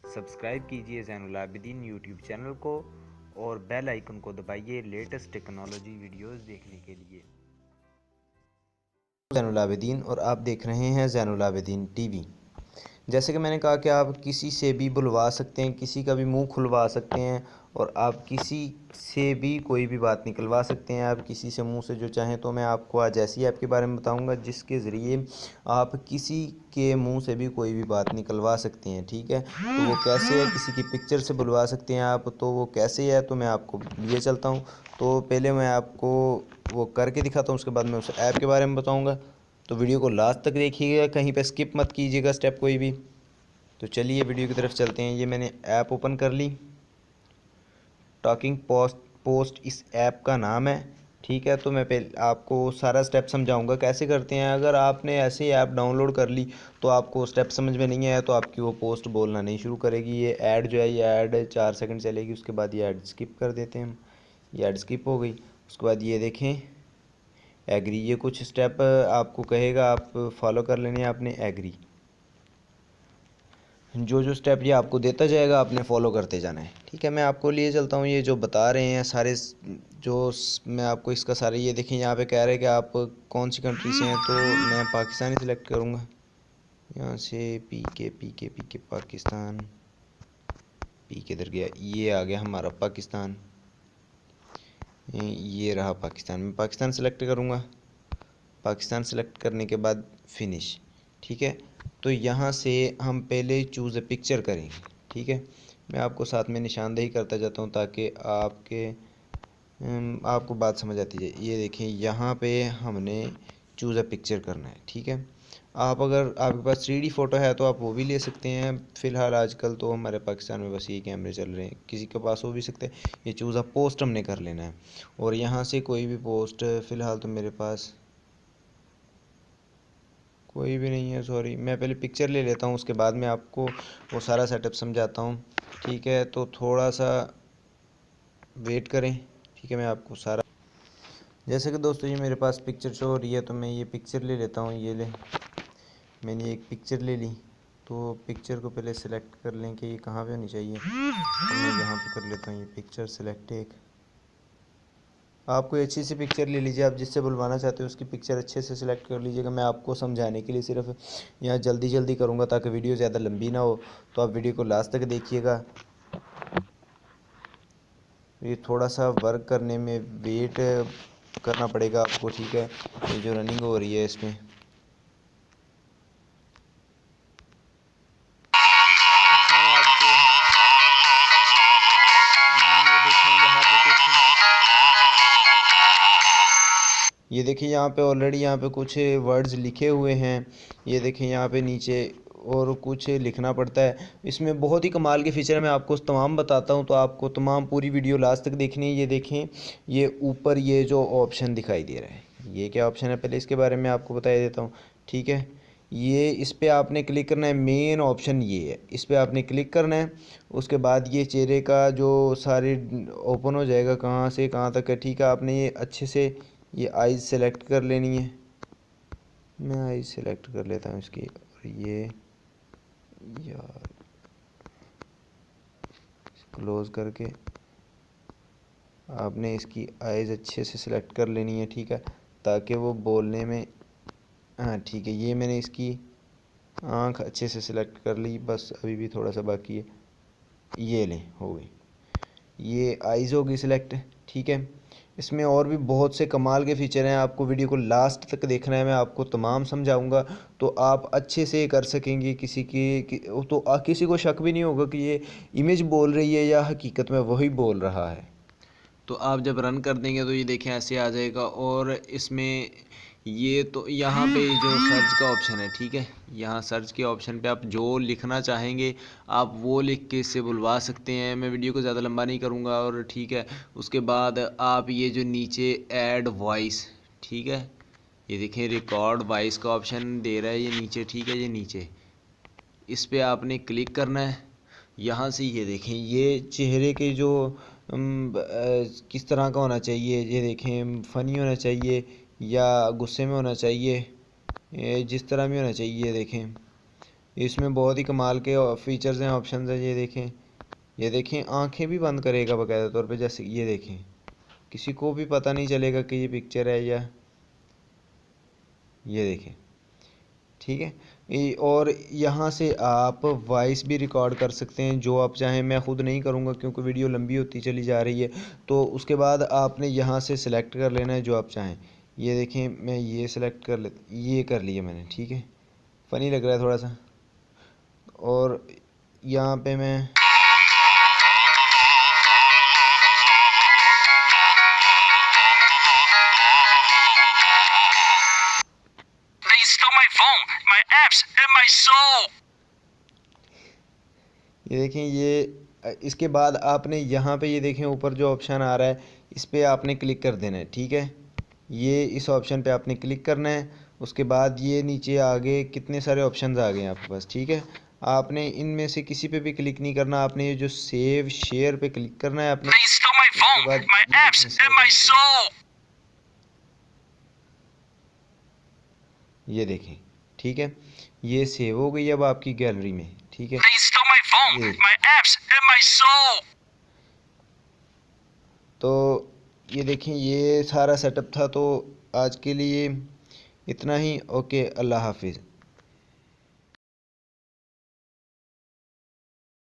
Subscribe कीजिए Zainul Abidin YouTube channel को और बेल आइकन को दबाइए लेटेस्ट टेक्नोलॉजी वीडियोस देखने के लिए। ज़ैनुल आबिदीन और आप देख रहे हैं ज़ैनुल आबिदीन टीवी। जैसे कि मैंने कहा कि आप किसी से भी बुलवा सकते हैं, किसी का भी मुंह खुलवा सकते हैं और आप किसी से भी कोई भी बात निकलवा सकते हैं। आप किसी से मुंह से जो चाहें। तो मैं आपको आज ऐसी ऐप के बारे में बताऊंगा जिसके ज़रिए आप किसी के मुंह से भी कोई भी बात निकलवा सकते हैं। ठीक है, तो वो कैसे है, किसी की पिक्चर से बुलवा सकते हैं आप, तो वो कैसे है तो मैं आपको लिए चलता हूँ। तो पहले मैं आपको वो करके दिखाता हूँ, उसके बाद मैं उस ऐप के बारे में बताऊँगा। तो वीडियो को लास्ट तक देखिएगा, कहीं पे स्किप मत कीजिएगा स्टेप कोई भी। तो चलिए वीडियो की तरफ चलते हैं। ये मैंने ऐप ओपन कर ली। टॉकिंग पोस्ट इस ऐप का नाम है। ठीक है, तो मैं पहले आपको सारा स्टेप समझाऊंगा कैसे करते हैं। अगर आपने ऐसे ऐप डाउनलोड कर ली तो आपको स्टेप समझ में नहीं आया तो आपकी वो पोस्ट बोलना नहीं शुरू करेगी। ये ऐड जो है, ये ऐड 4 सेकंड चलेगी, उसके बाद ये ऐड स्किप कर देते हैं हम। ये ऐड स्किप हो गई। उसके बाद ये देखें एग्री, ये कुछ स्टेप आपको कहेगा, आप फॉलो कर लेने हैं आपने एग्री। जो जो स्टेप ये आपको देता जाएगा आपने फॉलो करते जाना है। ठीक है, मैं आपको लिए चलता हूँ। ये जो बता रहे हैं सारे मैं आपको इसका सारे ये देखें, यहाँ पे कह रहे हैं कि आप कौन सी कंट्री से हैं, तो मैं पाकिस्तान ही सिलेक्ट करूँगा। यहाँ से पी के पाकिस्तान, पी के इधर गया, ये आ गया हमारा पाकिस्तान। ये रहा पाकिस्तान, मैं पाकिस्तान सेलेक्ट करूँगा। पाकिस्तान सेलेक्ट करने के बाद फिनिश। ठीक है, तो यहाँ से हम पहले चूज़ ए पिक्चर करेंगे। ठीक है, मैं आपको साथ में निशानदेही करता जाता हूँ ताकि आपको बात समझ आती जाए। ये देखिए यहाँ पे हमने चूज़ ए पिक्चर करना है। ठीक है, आप अगर आपके पास 3D फ़ोटो है तो आप वो भी ले सकते हैं। फ़िलहाल आजकल तो हमारे पाकिस्तान में बस ये कैमरे चल रहे हैं, किसी के पास हो भी सकते हैं। ये चूज़ अ पोस्ट हमने कर लेना है और यहाँ से कोई भी पोस्ट, फ़िलहाल तो मेरे पास कोई भी नहीं है, सॉरी। मैं पहले पिक्चर ले लेता हूँ, उसके बाद मैं आपको वो सारा सेटअप समझाता हूँ। ठीक है, तो थोड़ा सा वेट करें। ठीक है, मैं आपको सारा, जैसे कि दोस्तों ये मेरे पास पिक्चर शो हो रही है तो मैं ये पिक्चर ले लेता हूँ। ये ले, मैंने एक पिक्चर ले ली। तो पिक्चर को पहले सेलेक्ट कर लें कि ये कहाँ पे होनी चाहिए। तो मैं यहाँ पे कर लेता हूँ ये पिक्चर सेलेक्ट। एक आप कोई अच्छी सी पिक्चर ले लीजिए, आप जिससे बुलवाना चाहते हो उसकी पिक्चर अच्छे से सिलेक्ट कर लीजिएगा। मैं आपको समझाने के लिए सिर्फ यहाँ जल्दी जल्दी करूँगा ताकि वीडियो ज़्यादा लंबी ना हो, तो आप वीडियो को लास्ट तक देखिएगा। ये थोड़ा सा वर्क करने में वेट करना पड़ेगा आपको। ठीक है, ये जो रनिंग हो रही है इसमें ये देखिए यहाँ पे ऑलरेडी यहाँ पे कुछ वर्ड्स लिखे हुए हैं। ये देखिए यहाँ पे नीचे और कुछ लिखना पड़ता है। इसमें बहुत ही कमाल के फीचर है, मैं आपको तमाम बताता हूँ, तो आपको तमाम पूरी वीडियो लास्ट तक देखनी है। ये देखें, ये ऊपर ये जो ऑप्शन दिखाई दे रहा है, ये क्या ऑप्शन है पहले इसके बारे में आपको बता देता हूँ। ठीक है, ये इस पर आपने क्लिक करना है। मेन ऑप्शन ये है, इस पर आपने क्लिक करना है। उसके बाद ये चेहरे का जो सारे ओपन हो जाएगा, कहाँ से कहाँ तक है। ठीक है, आपने ये अच्छे से ये आइज़ सेलेक्ट कर लेनी है। मैं आइज़ सेलेक्ट कर लेता हूँ इसकी। और ये यार क्लोज़ करके आपने इसकी आइज़ अच्छे से सिलेक्ट कर लेनी है। ठीक है, ताकि वो बोलने में, हाँ ठीक है, ये मैंने इसकी आँख अच्छे से सिलेक्ट कर ली, बस अभी भी थोड़ा सा बाकी है। ये लें, हो गई, ये आइज़ होगी सिलेक्ट। ठीक है, इसमें और भी बहुत से कमाल के फ़ीचर हैं, आपको वीडियो को लास्ट तक देखना है, मैं आपको तमाम समझाऊंगा तो आप अच्छे से कर सकेंगे। किसी को शक भी नहीं होगा कि ये इमेज बोल रही है या हकीकत में वही बोल रहा है। तो आप जब रन कर देंगे तो ये देखें ऐसे आ जाएगा। और इसमें ये तो यहाँ पे जो सर्च का ऑप्शन है, ठीक है, यहाँ सर्च के ऑप्शन पे आप जो लिखना चाहेंगे आप वो लिख के इससे बुलवा सकते हैं। मैं वीडियो को ज़्यादा लंबा नहीं करूँगा। और ठीक है, उसके बाद आप ये जो नीचे ऐड वॉइस, ठीक है, ये देखें रिकॉर्ड वॉइस का ऑप्शन दे रहा है ये नीचे। ठीक है, ये नीचे इस पर आपने क्लिक करना है। यहाँ से ये देखें, ये चेहरे के जो किस तरह का होना चाहिए, ये देखें फ़नी होना चाहिए या गुस्से में होना चाहिए, जिस तरह भी होना चाहिए। ये देखें इसमें बहुत ही कमाल के फीचर्स हैं, ऑप्शंस हैं। ये देखें आंखें भी बंद करेगा बाकायदा तौर पे। जैसे ये देखें, किसी को भी पता नहीं चलेगा कि ये पिक्चर है या ये देखें, ठीक है। और यहाँ से आप वॉइस भी रिकॉर्ड कर सकते हैं जो आप चाहें। मैं ख़ुद नहीं करूँगा क्योंकि वीडियो लंबी होती चली जा रही है। तो उसके बाद आपने यहाँ से सिलेक्ट कर लेना है जो आप चाहें। ये देखें, मैं ये सिलेक्ट कर ले, ये कर लिया मैंने, ठीक है। फ़नी लग रहा है थोड़ा सा। और यहाँ पे मैं ये देखें, ये इसके बाद आपने यहाँ पे ये देखें ऊपर जो ऑप्शन आ रहा है इस पर आपने क्लिक कर देना है, ठीक है। ये इस ऑप्शन पे आपने क्लिक करना है। उसके बाद ये नीचे आगे कितने सारे ऑप्शंस आ गए हैं आपके पास, ठीक है। आपने इनमें से किसी पे भी क्लिक नहीं करना, आपने ये जो सेव शेयर पे क्लिक करना है आपने। उसके बाद ये देखें, ठीक है, ये सेव हो गई अब आपकी गैलरी में, ठीक है। तो ये देखें, ये सारा सेटअप था। तो आज के लिए इतना ही। ओके, अल्लाह हाफिज़।